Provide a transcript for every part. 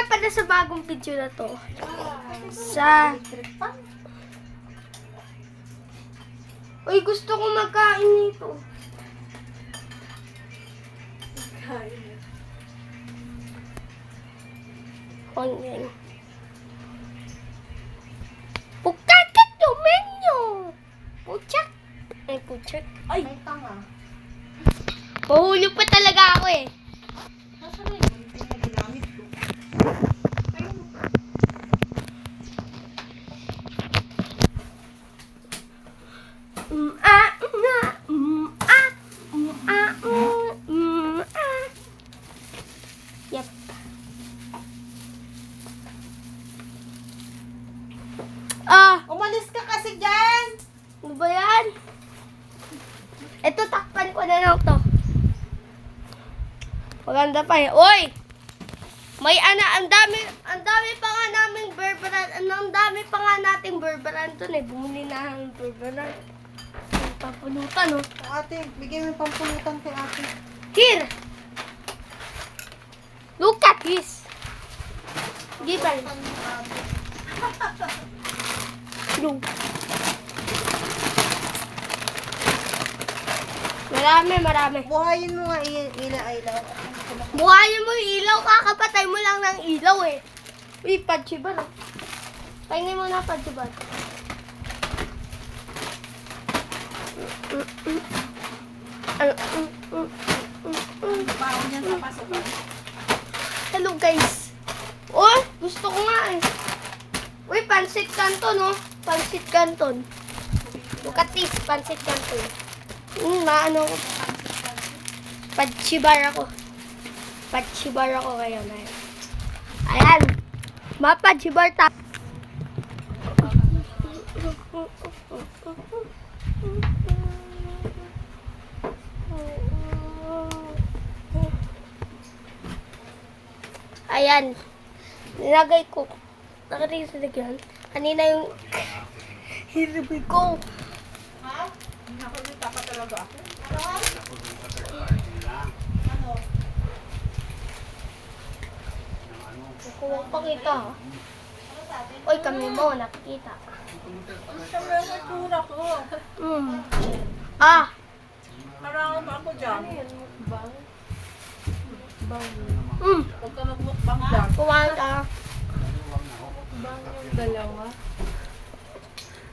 pala sa bagong video na to. Sa... Uy, gusto ko magkain nito. Onion. Pukakat yung menu! Puchak! Ay, puchak. Ay, may tanga. Mahulog pa talaga ako eh. Nasaan na yun? Hindi na ginamit ko. Ayun. Yep. Umalis ka kasi dyan! Ano ba yan? Ito, takpan ko na lang to. Maganda pa eh. Uy! May ang dami pa nga naming berberan. Ang dami pa nga nating berberan to eh. Bumili na ang berberan. Pampulutan, oh. Ate, bigyan mo yung pampulutan kay ate. Here! Look at this! Given. Look. Marami. Buhayin mo nga ilaw. Buhayin mo yung ilaw, kakapatay mo lang ng ilaw eh. Uy, pachibar. Pahingin mo na pachibar. Baon yan sa pasukan. Hello guys. Oh, gusto ko nga eh. Uy, pansit canton oh. Pansit canton. Look at this, pansit canton. Maano ko. Pachibar ako. Pachibar ako ngayon. Ayan. Mapachibar ta. Ayan. Nilagay ko. Nakarinig sa lagyan. Kanina yung hiribig ko. Ha? Nakulita pa talaga ako. Ano? Kukuha pa kita. Uy, kami mo, nakikita. Gusto mo yung itsura ko. Ah! Marami pa ako dyan. Huwag ka magmukbang dyan. Kumain ka. Bang yung dalawa.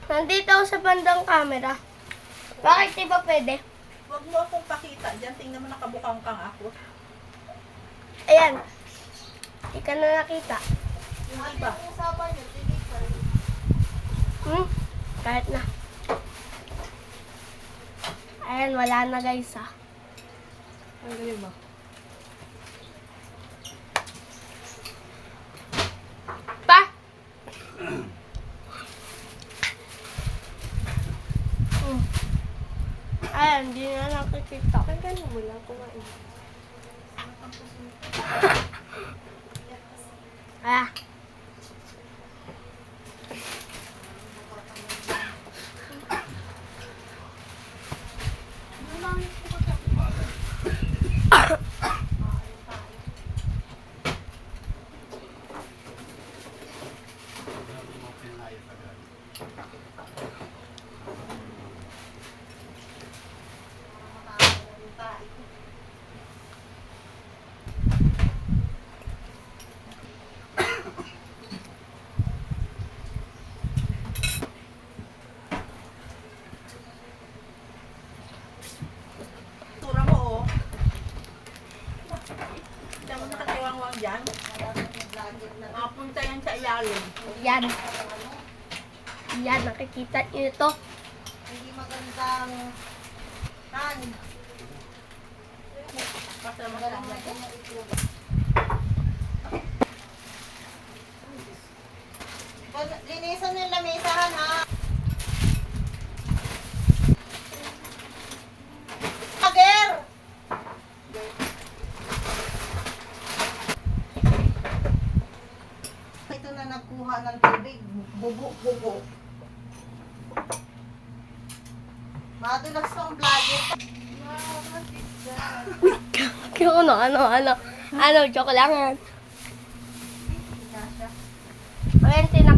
Nandito ako sa bandang camera. Bakit di ba pwede? Huwag mo akong pakita dyan. Tingnan mo nakabukang kang ako. Ayan. Hindi ka na nakita. Yung iba. Kahit na. Ayan, wala na guys ah. Ang galing ba? Pa! Ayan, hindi na nakikita. Ang galing mo lang kumain. Ah. Tura mo oh. Diyan mo nakatiwangwang dyan. Mapunta yan sa ilalim. Yan. Yan, nakikita niyo ito. Hindi magandang kan. Basta magandang linisan yung lamisahan ha. Ager! Ito na nagkuha ng tubig. Bubo. Madulas kang vlogger. Ano, joke lang yan. Kuryente na